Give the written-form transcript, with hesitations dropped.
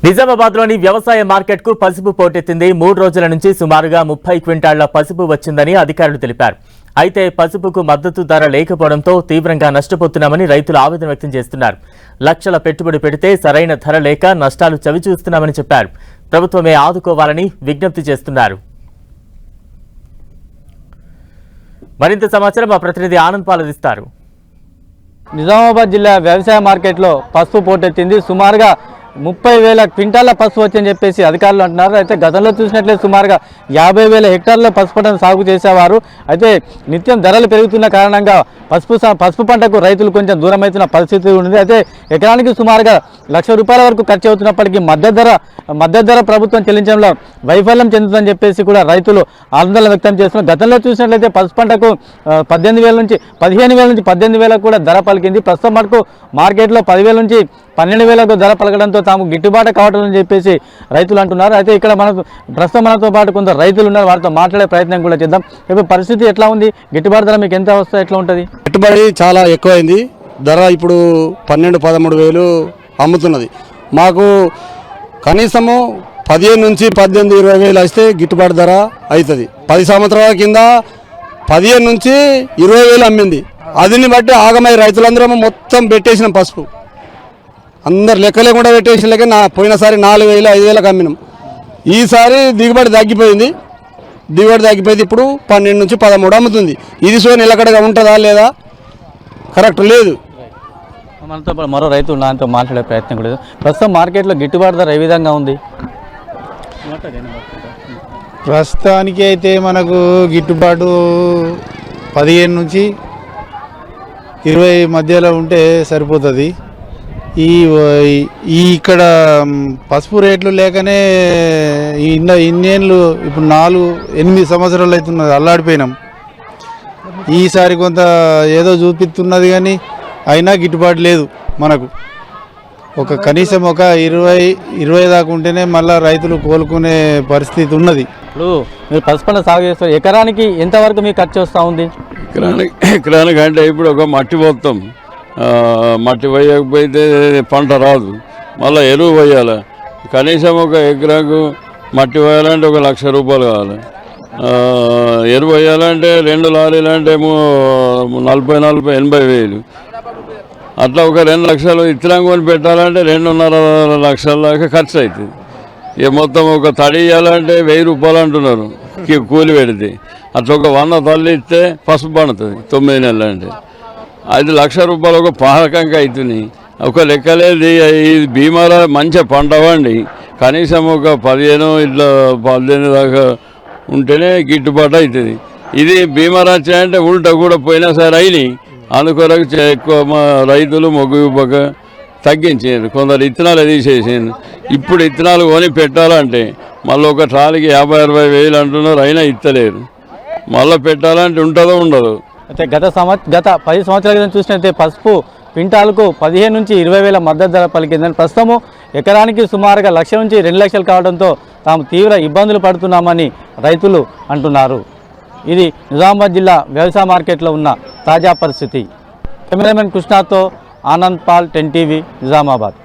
నిజామాబాద్లోని వ్యవసాయ మార్కెట్కు పసుపు పోటెత్తింది. 3 రోజుల నుంచి సుమారుగా 30 క్వింటాళ్ల పసుపు వచ్చిందని అధికారులు తెలిపారు. అయితే పసుపుకు మద్దతు ధర లేకపోవడంతో తీవ్రంగా నష్టపోతున్నామని రైతులు ఆవేదన వ్యక్తం చేస్తున్నారు. లక్షల పెట్టుబడి పెడితే సరైన ధర లేక నష్టాలు చవిచూస్తున్నామని చెప్పారు. ప్రభుత్వమే ఆదుకోవాలని విజ్ఞప్తి చేస్తున్నారు. మరింత సమాచారం మా ప్రతినిధి ఆనంద్ పాలదిస్తారు. నిజామాబాద్ జిల్లా వ్యవసాయ మార్కెట్లో పసుపు పోటెత్తింది. సుమారుగా 30,000 క్వింటాల పసుపు వచ్చని చెప్పేసి అధికారులు అంటున్నారు. అయితే గతంలో చూసినట్లయితే సుమారుగా 50,000 హెక్టార్ల పసుపు పంటను సాగు చేసేవారు. అయితే నిత్యం ధరలు పెరుగుతున్న కారణంగా పసుపు పంటకు రైతులు కొంచెం దూరం అవుతున్న పరిస్థితి ఉంది. అయితే ఎకరానికి సుమారుగా ₹1,00,000 వరకు ఖర్చు అవుతున్నప్పటికీ మద్దతు ధర ప్రభుత్వం చెల్లించడంలో వైఫల్యం చెందుతుందని చెప్పేసి కూడా రైతులు ఆందోళన వ్యక్తం చేస్తున్నారు. గతంలో చూసినట్లయితే పసుపు పంటకు 15,000 నుంచి 18,000 కూడా ధర పలికింది. ప్రస్తుతం మనకు మార్కెట్లో 10,000 నుంచి 12,000 ధర పలకడంతో తాము గిట్టుబాటు కావట్లేదని చెప్పేసి రైతులు అంటున్నారు. అయితే ఇక్కడ ప్రస్తుతం మనతో పాటు కొంత రైతులు ఉన్నారు, వారితో మాట్లాడే ప్రయత్నం కూడా చేద్దాం. ఇప్పుడు పరిస్థితి ఎట్లా ఉంది? గిట్టుబాటు ధర మీకు ఎంత వస్తే ఎట్లా ఉంటుంది? పెట్టుబడి చాలా ఎక్కువైంది. ధర ఇప్పుడు 12-13,000 అమ్ముతున్నది. మాకు కనీసము 15 నుంచి 18-20,000 వస్తే గిట్టుబాటు ధర అవుతుంది. 10 సంవత్సరాల కింద 15 నుంచి 20,000 అమ్మింది. అదిని బట్టి ఆగమై రైతులందరూ మొత్తం పెట్టేసినాం. పసుపు అందరు లెక్క లేకుండా పెట్టేసిన లెక్క పోయినసారి 4,000-5,000 అమ్మినాం. ఈసారి దిగుబడి తగ్గిపోయింది. ఇప్పుడు 12 నుంచి 13 అమ్ముతుంది. ఇది సో నిలకడగా ఉంటుందా లేదా కరెక్ట్ లేదు. మనతో మరో రైతు నాతో మాట్లాడే ప్రయత్నం కూడా. ప్రస్తుతం మార్కెట్లో గిట్టుబాటు ధర ఏ విధంగా ఉంది? ప్రస్తుతానికి అయితే మనకు గిట్టుబాటు 15 నుంచి 20 మధ్యలో ఉంటే సరిపోతుంది. ఇక్కడ పసుపు రేట్లు లేకనే ఇన్నేళ్ళు ఇప్పుడు 4-8 సంవత్సరాలు అవుతున్నది, అల్లాడిపోయినాం. ఈసారి కొంత ఏదో చూపిస్తున్నది కానీ అయినా గిట్టుబాటు లేదు. మనకు కనీసం ఒక 20 దాకా ఉంటేనే మళ్ళీ రైతులు కోలుకునే పరిస్థితి ఉన్నది. ఇప్పుడు మీరు పసుపు పంట సాగు చేస్తారు, ఎకరానికి ఎంతవరకు మీకు ఖర్చు వస్తూ ఉంది? ఎకరానికి అంటే ఇప్పుడు ఒక మట్టి పోతాం, మట్టి వేయకపోతే పంట రాదు. మళ్ళీ ఎరువు వేయాలి. కనీసం ఒక ఎకరాకు మట్టి వేయాలంటే ఒక ₹1,00,000 కావాలి. ఎరువు వేయాలంటే 2 లారీలు అంటే 40-80,000. అట్లా ఒక 2 లక్షలు ఇత్తనం కొని పెట్టాలంటే 2.5 లక్షల దాకా ఖర్చు అవుతుంది. ఇక మొత్తం ఒక తడి ఇవ్వాలంటే ₹1,000 అంటున్నారు కూలి పెడితే. అట్లా ఒక 100 తల్లి ఇస్తే పసుపు పండుతుంది 9 నెలలు అంటే. అది ₹1,00,000 ఒక పాలకంగా అవుతుంది. ఒక లెక్కలేదు. ఈ బీమాల మంచిగా పండవండి. కనీసం ఒక 15 దాకా ఉంటేనే గిట్టుబాటు అవుతుంది. ఇది బీమా వచ్చాయంటే ఉల్టా కూడా పోయినా సరే అయినాయి. అందుకొరకు ఎక్కువ మా రైతులు మొగ్గుపక తగ్గించారు. కొందరు ఇత్తనాలు తీసేసారు. ఇప్పుడు ఇత్తనాలు కొని పెట్టాలంటే మళ్ళీ ఒక ట్రాలీకి 50-60 అంటున్నారు, అయినా ఇత్తలేరు. మళ్ళీ పెట్టాలంటే ఉంటుందో ఉండదు. అయితే గత 10 సంవత్సరాల క్రితం చూసినట్లయితే పసుపు క్వింటాలకు 15 నుంచి 20,000 మద్దతు ధర పలికిందని, ప్రస్తుతము ఎకరానికి సుమారుగా 1,00,000 నుంచి 2,00,000 కావడంతో తాము తీవ్ర ఇబ్బందులు పడుతున్నామని రైతులు అంటున్నారు. ఇది నిజామాబాద్ జిల్లా వ్యవసాయ మార్కెట్లో ఉన్న తాజా పరిస్థితి. కెమెరామెన్ కృష్ణతో ఆనంద్ పాల్, 10 టీవీ, నిజామాబాద్.